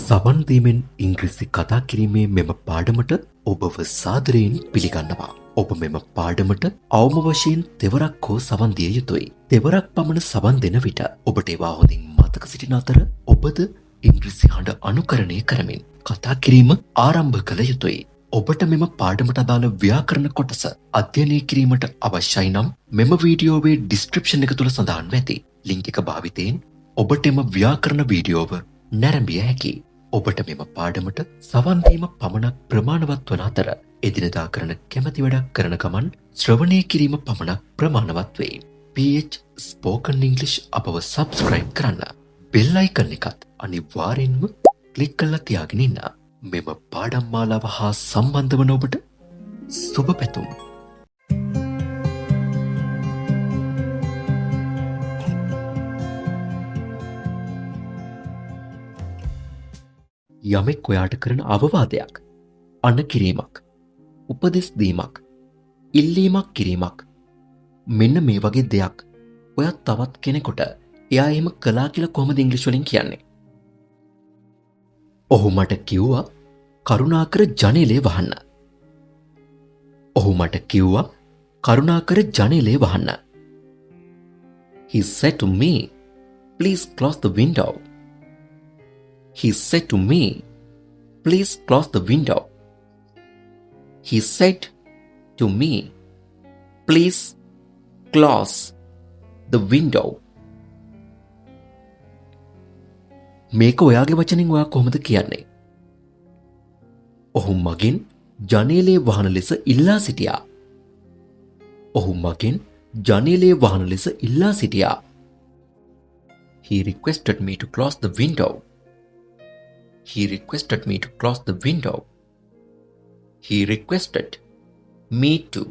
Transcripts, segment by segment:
සවන් දීමෙන් ඉංග්‍රීසි කතා කිරීමේ මෙම පාඩමට ඔබව සාදරයෙන් පිළිගන්නවා. ඔබ මෙම පාඩමට අවම වශයෙන් තෙවරක් හෝ සවන් දිය යුතුයි. තෙවරක් පමණ සවන් දෙන විට ඔබට ඒවා හොඳින් මතක සිටින අතර ඔබද ඉංග්‍රීසි හඬ අනුකරණය කරමින් කතා කිරීම ආරම්භ කළ යුතුයි. ඔබට මෙම පාඩමට අදාළ ව්‍යාකරණ කොටස අධ්‍යයනය කිරීමට අවශ්‍යයි නම් මෙම වීඩියෝවේ ඩිස්ක්‍රිප්ෂන් එක තුල සඳහන්ව ඇති ලින්ක් එක භාවිතයෙන් ඔබට එම ව්‍යාකරණ වීඩියෝව නැරඹිය හැකියි. ඔබට මෙම පාඩමට සවන් දීම පමණක් ප්‍රමාණවත් වන අතර එදිනදා කරන කැමැති වැඩක් කරන ගමන් ශ්‍රවණය කිරීම පමණක් ප්‍රමාණවත් වේ. PH Spoken English අපව subscribe කරන්න. බෙල් අයිකන් එකත් අනිවාර්යෙන්ම ක්ලික් කරලා තියාගෙන ඉන්න. මෙම පාඩම් මාලාව හා සම්බන්ධ වන ඔබට සුබ පැතුම්. යමෙක් ඔයාට කරන අවවාදයක්, අණ කිරීමක්, උපදෙස් දීමක්, ඉල්ලීමක් කිරීමක් මෙන්න මේ වගේ දෙයක් ඔයා තවත් කෙනෙකුට එයා එහෙම කළා කියලා කොහොමද ඉංග්‍රීසි වලින් කියන්නේ? ඔහු මට කිව්වා කරුණාකර ජනේලය වහන්න. ඔහු මට කිව්වා කරුණාකර ජනේලය වහන්න. He said to me, please close the window. He said to me, please close the window. He said to me, please close the window. මේක ඔයාගේ වචනින් ඔයා කොහොමද කියන්නේ? ඔහු මගෙන් ජනේලය වහන ලෙස ඉල්ලා සිටියා. ඔහු මගෙන් ජනේලය වහන ලෙස ඉල්ලා සිටියා. He requested me to close the window. He requested me to close the window. He requested me to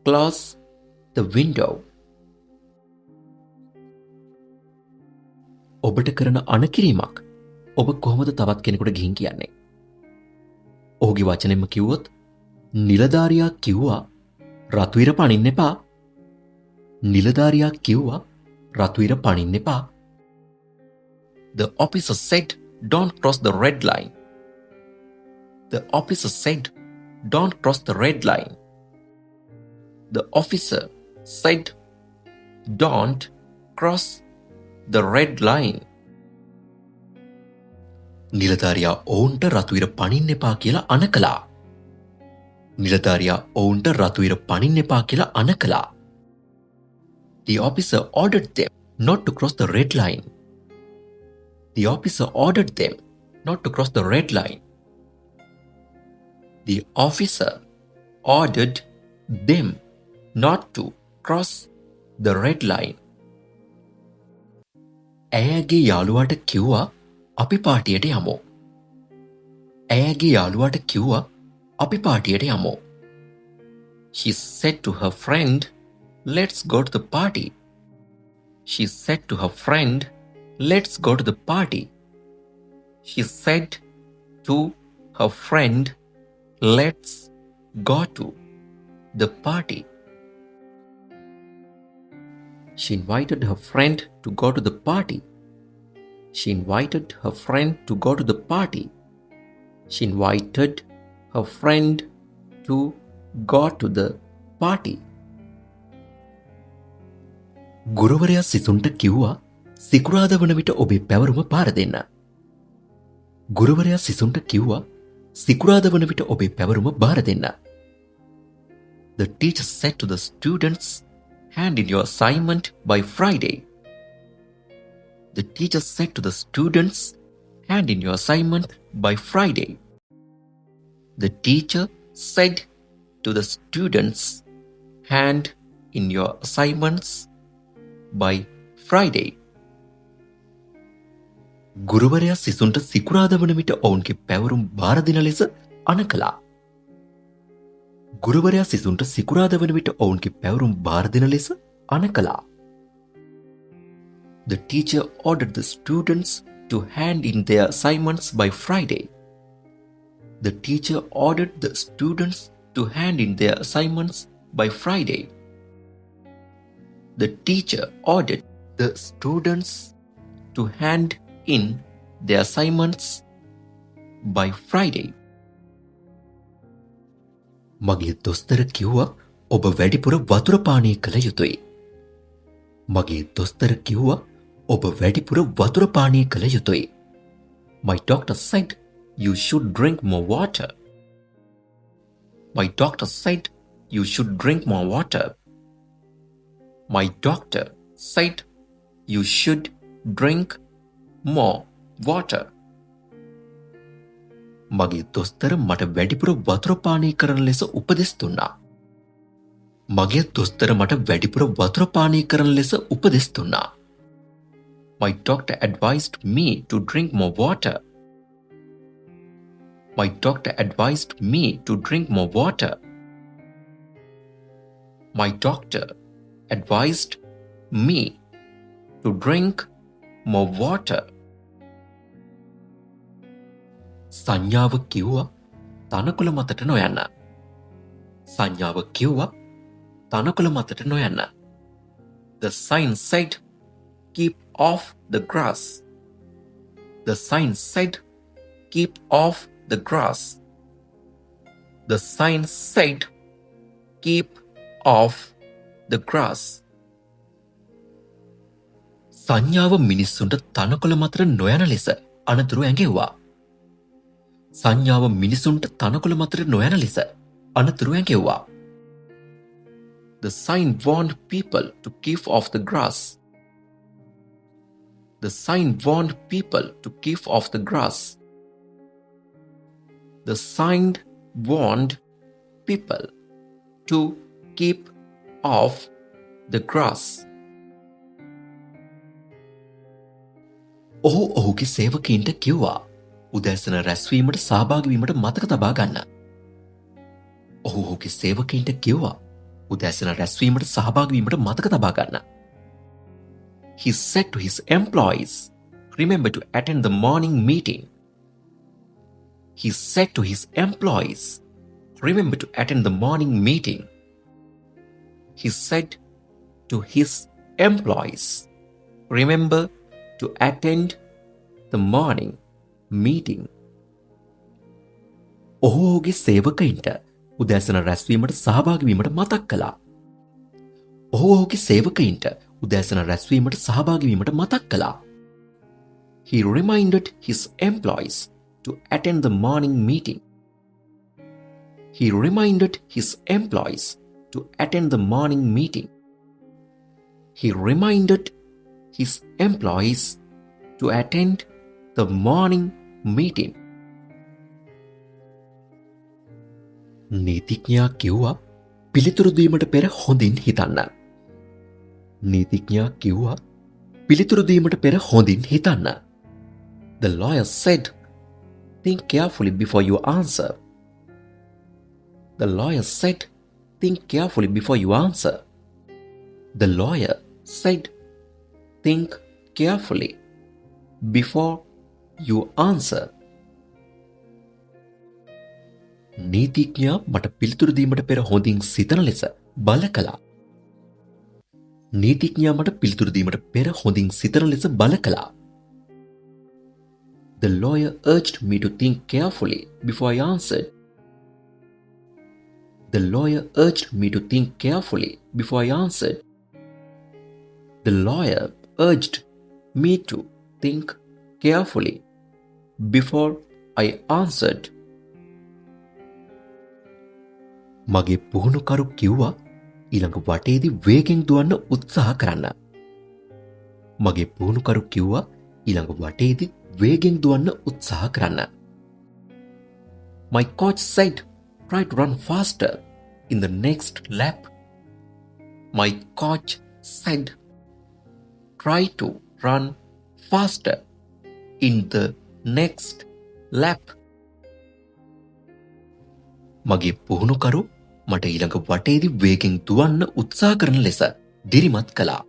close the window. ඔබට කරන අණකිරීමක් ඔබ කොහොමද තවත් කෙනෙකුට ගිහින් කියන්නේ? ඔහුගේ වචනෙන්ම කිව්වොත් නිලධාරියා කිව්වා රතු ඉර පනින්න එපා. නිලධාරියා කිව්වා රතු ඉර පනින්න එපා. The officer said, don't cross the red line. The officer said, don't cross the red line. The officer said, don't cross the red line. නිලධාරියා ඔවුන්ට රතු ඉර පනින්න එපා කියලා අණ කළා. නිලධාරියා ඔවුන්ට රතු ඉර පනින්න එපා කියලා අණ කළා. The officer ordered them not to cross the red line. The officer ordered them not to cross the red line. The officer ordered them not to cross the red line. ඇයගේ යාළුවාට කිව්වා අපි පාටියට යමු. ඇයගේ යාළුවාට කිව්වා අපි පාටියට යමු. She said to her friend, let's go to the party. She said to her friend, let's go to the party. She said to her friend, let's go to the party. She invited her friend to go to the party. She invited her friend to go to the party. She invited her friend to go to the party. ගුරුවරයා සිසුන්ට කිව්වා සිකුරාදා වන විට ඔබේ පැවරුම පාර දෙන්න. ගුරුවරයා සිසුන්ට කිව්වා සිකුරාදා වන විට ඔබේ පැවරුම බාර දෙන්න. The teacher said to the students, hand in your assignment by Friday. The teacher said to the students, hand in your assignment by Friday. The teacher said to the students, hand in your assignments by Friday. ගුරුවරයා සිසුන්ට සිකුරාදා වන විට ඔවුන්ගේ පැවරුම් බාර දෙන ලෙස අණ කළා. ගුරුවරයා සිසුන්ට සිකුරාදා වන විට ඔවුන්ගේ පැවරුම් බාර දෙන ලෙස අණ කළා. The teacher ordered the students to hand in their assignments by Friday. The teacher ordered the students to hand in their assignments by Friday. The teacher ordered the students to hand in their assignments by Friday. මගේ දොස්තර කිව්වා ඔබ වැඩිපුර වතුර පානය කළ යුතුයි. මගේ දොස්තර කිව්වා ඔබ වැඩිපුර වතුර පානය කළ යුතුයි. My doctor said you should drink more water. My doctor said you should drink more water. My doctor said you should drink more water. මගේ දොස්තර මට වැඩිපුර වතුර පානය කරන ලෙස උපදෙස් දුන්නා. මගේ දොස්තර මට වැඩිපුර වතුර පානය කරන ලෙස උපදෙස් දුන්නා. My doctor advised me to drink more water. My doctor advised me to drink more water. My doctor advised me to drink more water. සංඥාව කිව්වා තනකොළ මතට නොයන්න. සංඥාව කිව්වා තනකොළ මතට නොයන්න. The sign said keep off the grass. The sign said keep off the grass. The sign said keep off the grass. සංඥාව මිනිස්සුන්ට තනකොළ මතට නොයන ලෙස අනතුරු ඇඟෙව්වා. සංඥාව මිනිසුන්ට තනකොළ මතට නොයන ලෙස අනතුරු ඇඟෙව්වා. The sign warned people to keep off the grass. The sign warned people to keep off the grass. The sign warned people to keep off the grass. ඔහු ඔහුගේ සේවකයින්ට කිව්වා උදෑසන රැස්වීමට සහභාගී වීමට මතක තබා ගන්න. ඔහු ඔහුගේ සේවකයින්ට කිව්වා උදෑසන රැස්වීමට සහභාගී වීමට මතක තබා ගන්න. He said to his employees, remember to attend the morning meeting. He said to his employees, remember to attend the morning meeting. He said to his employees, remember to attend the morning meeting. ඔහු ඔහුගේ සේවකයින්ට උදෑසන රැස්වීමට සහභාගී වීමට මතක් කළා. ඔහු ඔහුගේ සේවකයින්ට උදෑසන රැස්වීමට සහභාගී වීමට මතක් කළා. He reminded his employees to attend the morning meeting. He reminded his employees to attend the morning meeting. He reminded his employees to attend the morning meeting. නීතිඥයා කිව්වා පිළිතුරු දීමට පෙර හොඳින් හිතන්න. නීතිඥයා කිව්වා පිළිතුරු දීමට පෙර හොඳින් හිතන්න. The lawyer said, think carefully before you answer. The lawyer said, think carefully before you answer. The lawyer said, think carefully before you answer. නීතිඥයා මට පිළිතුරු දීමට පෙර හොඳින් සිතන ලෙස බල කළා. නීතිඥයා මට පිළිතුරු දීමට පෙර හොඳින් සිතන ලෙස බල කළා. The lawyer urged me to think carefully before I answered. The lawyer urged me to think carefully before I answered. The lawyer urged me to think carefully before I answered. මගේ පුහුණුකරු කිව්වා ඊළඟ වටේදී වේගෙන් දුවන්න උත්සාහ කරන්න. මගේ පුහුණුකරු කිව්වා ඊළඟ වටේදී වේගෙන් දුවන්න උත්සාහ කරන්න. My coach said try to run faster in the next lap. My coach said try to run faster in the next lap. මගේ පුහුණුකරු මට ඊළඟ වටේදී වේගෙන් දුවන්න උත්සාහ කරන ලෙස දිරිමත් කළා.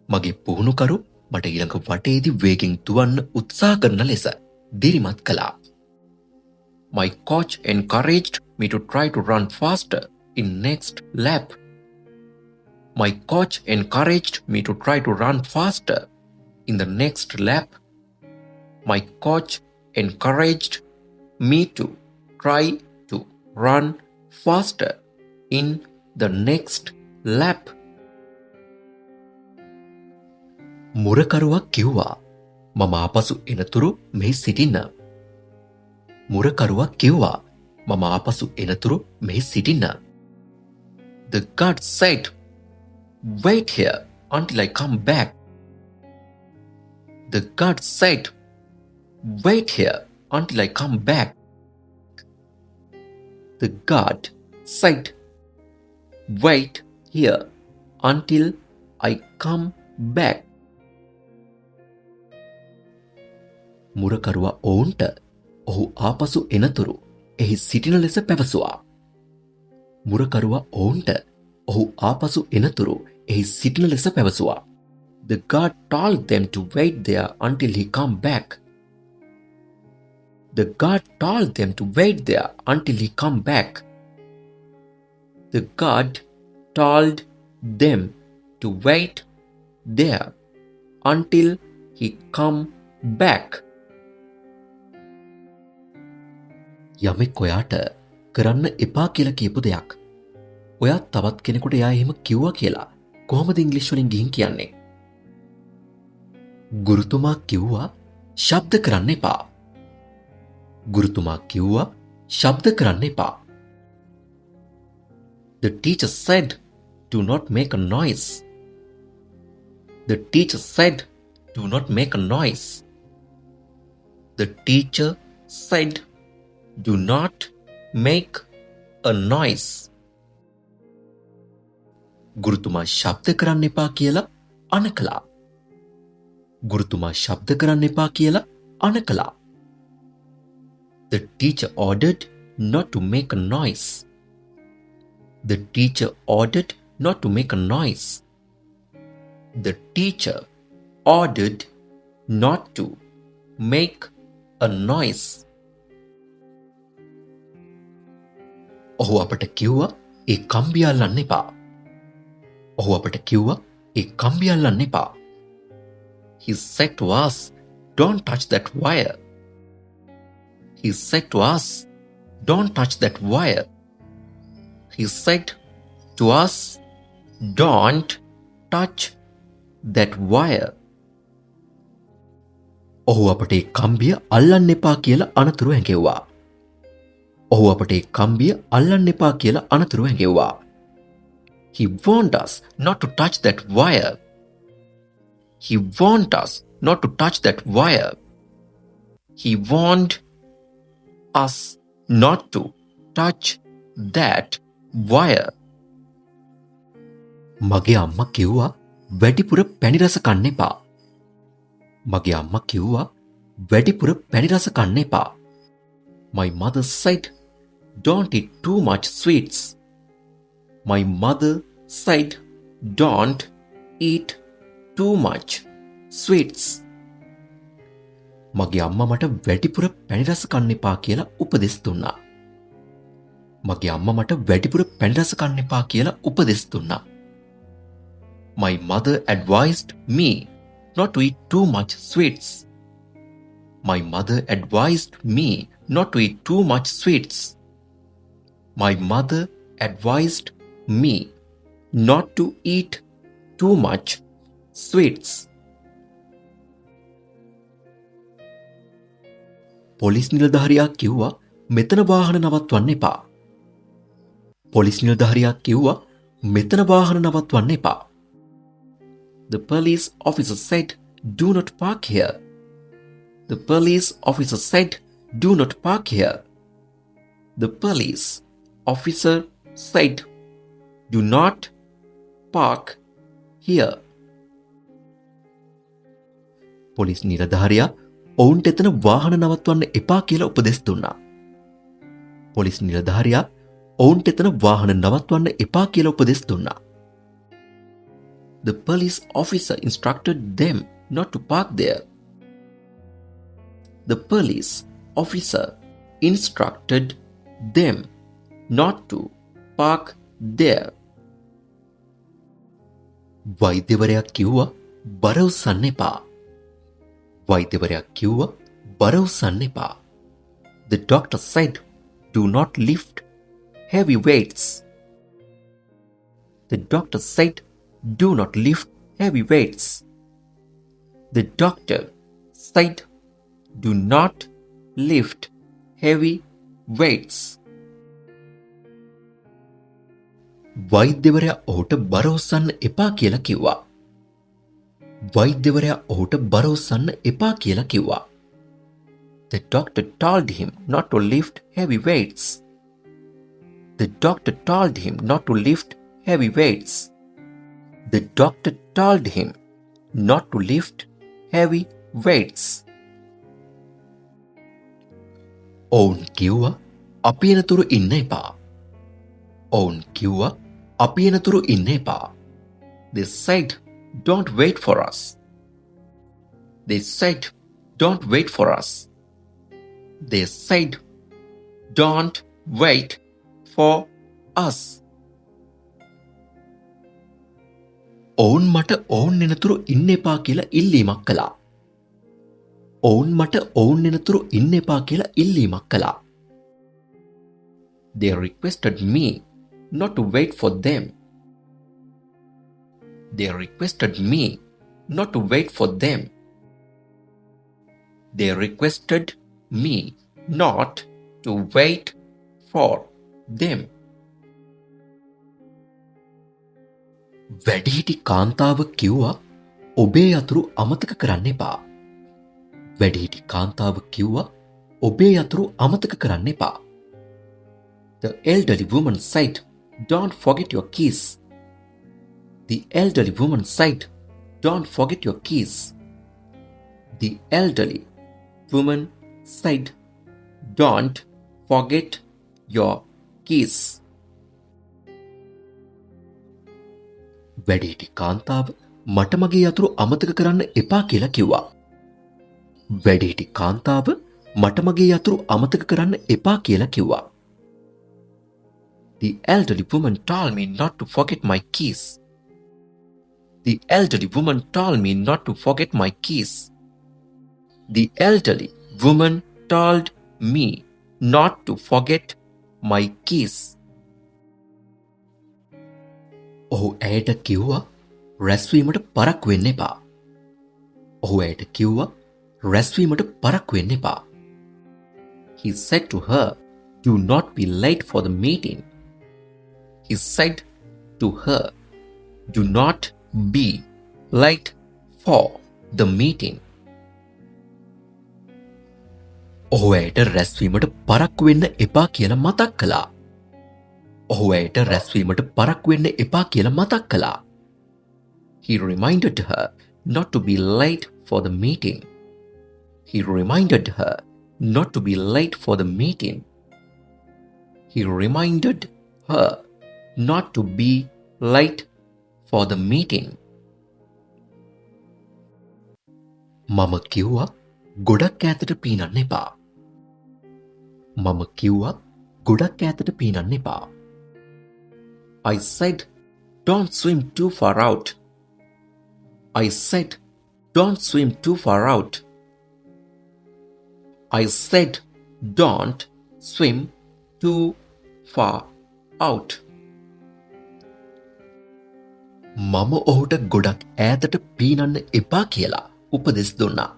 මගේ පුහුණුකරු මට ඊළඟ වටේදී වේගෙන් දුවන්න උත්සාහ කරන ලෙස දිරිමත් කළා. My coach encouraged me to try to run faster in next lap. My coach encouraged me to try to run faster in the next lap. My coach encouraged me to try to run faster in the next lap. මුරකරුවා කිව්වා මම ආපසු එනතුරු මෙහි සිටින්න. මුරකරුවා කිව්වා මම ආපසු එනතුරු මෙහි සිටින්න. The guard said, "Wait here until I come back." The guard said, "Wait here until I come back." The guard said, "Wait here until I come back." මුරකරුවා ඔවුන්ට ඔහු ආපසු එනතුරු එහි සිටින ලෙස පැවසුවා. මුරකරුවා ඔවුන්ට ඔහු ආපසු එනතුරු එහි සිටින ලෙස පැවසුවා. The guard told them to wait there until he come back. The guard told them to wait there until he come back. The guard told them to wait there until he come back. යමෙක් ඔයාට කරන්න එපා කියලා කියපු දෙයක් ඔයා තවත් කෙනෙකුට එයා එහෙම කිව්වා කියලා කොහොමද ඉංග්‍රීසි වලින් ගිහින් කියන්නේ? ගුරුතුමා කිව්වා ශබ්ද කරන්න එපා. ගුරුතුමා කිව්වා ශබ්ද කරන්න එපා. The teacher said, "Do not make a noise." The teacher said, "Do not make a noise." The teacher said, "Do not make a noise." ගුරුතුමා ශබ්ද කරන්න එපා කියලා අනකලා. ගුරුතුමා ශබ්ද කරන්න එපා කියලා අනකලා. The teacher ordered not to make a noise. The teacher ordered not to make a noise. The teacher ordered not to make a noise. ඔහු අපට කිව්වා ඒ කම්බිය අල්ලන්න එපා. ඔහු අපට කිව්වා ඒ කම්බිය අල්ලන්න එපා. He said to us, "Don't touch that wire." He said to us, "Don't touch that wire." He said to us, "Don't touch that wire." ඔහු අපට ඒ කම්බිය අල්ලන්න එපා කියලා අනතුරු හැඟෙව්වා. ඔහු අපට ඒ කම්බිය අල්ලන්න එපා කියලා අනතුරු හැඟෙව්වා. He warned us not to touch that wire. He warned us not to touch that wire. He warned us not to touch that wire. මගේ අම්මා කිව්වා වැඩිපුර පැණි රස කන්න එපා. මගේ අම්මා කිව්වා වැඩිපුර පැණි රස කන්න එපා. My mother said, "Don't eat too much sweets." My mother said, "Don't eat too much sweets." මගේ අම්මා මට වැඩිපුර පැණි රස කන්න එපා කියලා උපදෙස් දුන්නා. මගේ අම්මා මට වැඩිපුර පැණි රස කන්න එපා කියලා උපදෙස් දුන්නා. My mother advised me not to eat too much sweets. My mother advised me not to eat too much sweets. My mother advised me not to eat too much sweets. පොලිස් නිලධාරියා කිව්වා මෙතන වාහන නවත්වන්න එපා. පොලිස් නිලධාරියා කිව්වා මෙතන වාහන නවත්වන්න එපා. The police officer said, "Do not park here." The police officer said, "Do not park here." The police officer said, "Do not park here." පොලිස් නිලධාරියා ඔවුන්ට එතන වාහන නවත්වන්න එපා කියලා උපදෙස් දුන්නා. පොලිස් නිලධාරියා ඔවුන්ට එතන වාහන නවත්වන්න එපා කියලා උපදෙස් දුන්නා. The police officer instructed them not to park there. The police officer instructed them not to park there. වෛද්‍යවරයා කිව්වා බර උස්සන්න එපා. වෛද්‍යවරයා කිව්වා බර උස්සන්න එපා. The doctor said, do not lift heavy weights. The doctor said, do not lift heavy weights. The doctor said, do not lift heavy weights. වෛද්‍යවරයා ඔහුට බර උස්සන්න එපා කියලා කිව්වා. වෛද්‍යවරයා ඔහුට බර උස්සන්න එපා කියලා කිව්වා. The doctor told him not to lift heavy weights. The doctor told him not to lift heavy weights. The doctor told him not to lift heavy weights. ඔවුන් කිව්වා අපි එනතුරු ඉන්න එපා. ඔවුන් කිව්වා අපි එනතුරු ඉන්න එපා. They said, don't wait for us. They said, don't wait for us. They said, don't wait for us. ඔවුන් මට ඔවුන් එනතුරු ඉන්න එපා කියලා ඉල්ලීමක් කළා. ඔවුන් මට ඔවුන් එනතුරු ඉන්න එපා කියලා ඉල්ලීමක් කළා. They requested me not to wait for them. They requested me not to wait for them. They requested me not to wait for them. වැඩිහිටි කාන්තාව කිව්වා ඔබේ යතුරු අමතක කරන්න එපා. වැඩිහිටි කාන්තාව කිව්වා ඔබේ යතුරු අමතක කරන්න එපා. The elderly woman said, don't forget your keys. The elderly woman said, don't forget your keys. The elderly woman said, don't forget your keys. වැඩිහිටි කාන්තාව මට මගේ යතුරු අමතක කරන්න එපා කියලා කිව්වා. වැඩිහිටි කාන්තාව මට මගේ යතුරු අමතක කරන්න එපා කියලා කිව්වා. The elderly woman told me not to forget my keys. The elderly woman told me not to forget my keys. The elderly woman told me not to forget my keys. ඔහු ඇයට කිව්වා රැස්වීමට පරක්කු වෙන්න එපා. ඔහු ඇයට කිව්වා රැස්වීමට පරක්කු වෙන්න එපා. He said to her, do not be late for the meeting. He said to her, do not be late for the meeting. ඔහු ඇයට රැස්වීමට පරක්කු වෙන්න එපා කියලා මතක් කළා. ඔහු ඇයට රැස්වීමට පරක්කු වෙන්න එපා කියලා මතක් කළා. He reminded her not to be late for the meeting. He reminded her not to be late for the meeting. He reminded her not to be late for the meeting. මම කිව්වා ගොඩක් ඈතට පීනන්න එපා. මම කිව්වා ගොඩක් ඈතට පීනන්න එපා. I said, don't swim too far out. I said, don't swim too far out. I said, don't swim too far out. මම ඔහුට ගොඩක් ඈතට පීනන්න එපා කියලා උපදෙස් දුන්නා.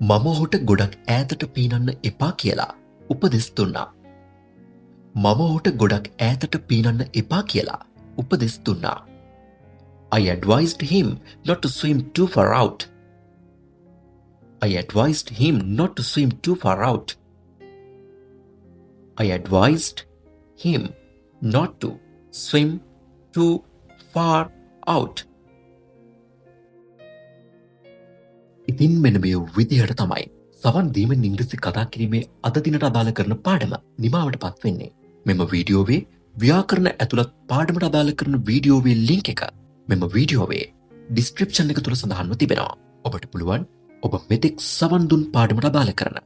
මම ඔහුට ගොඩක් ඈතට පීනන්න එපා කියලා උපදෙස් දුන්නා. මම ඔහුට ගොඩක් ඈතට පීනන්න එපා කියලා උපදෙස් දුන්නා. I advised him not to swim too far out. I advised him not to swim too far out. I advised him not to swim too far out. ඉතින් මෙන්න මේ විදිහට තමයි සවන් දීමෙන් ඉංග්‍රීසි කතා කිරීමේ අද දිනට අදාළ කරන පාඩම නිමාවටපත් වෙන්නේ. මෙම වීඩියෝවේ ව්‍යාකරණ ඇතුළත් පාඩමට අදාළ කරන වීඩියෝවේ ලින්ක් එක මෙම වීඩියෝවේ ඩිස්ක්‍රිප්ෂන් එක තුල සඳහන්ව තිබෙනවා. ඔබට පුළුවන් ඔබ මෙතෙක් සවන් දුන් පාඩමට අදාළ කරන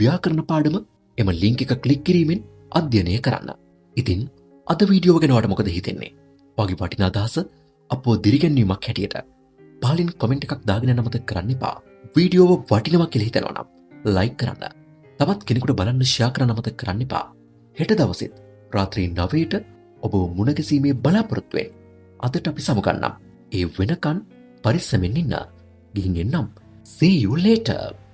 ව්‍යාකරණ පාඩම එම ලින්ක් එක ක්ලික් කිරීමෙන් අධ්‍යයනය කරන්න. ඉතින් අද වීඩියෝව ගැන ඔයාලට මොකද හිතෙන්නේ? ඔයාගේ වටිනා අදහස අපව දිරිගැන්වීමක් හැටියට පහලින් කමෙන්ට් එකක් දාගෙන යන්න මතක කරන්න එපා. වීඩියෝව වටිනවා කියලා හිතනවා නම් ලයික් කරන්න. තවත් කෙනෙකුට බලන්න ෂෙයා කරන්න අමතක කරන්න එපා. හෙට දවසෙත් රාත්‍රී 9ට ඔබ මුණ ගැසීමේ බලාපොරොත්තුවෙන් අදට අපි සමුගන්නම්. ඒ වෙනකන් පරිස්සමෙන් ඉන්න. ගිහින් එන්නම්. See you later.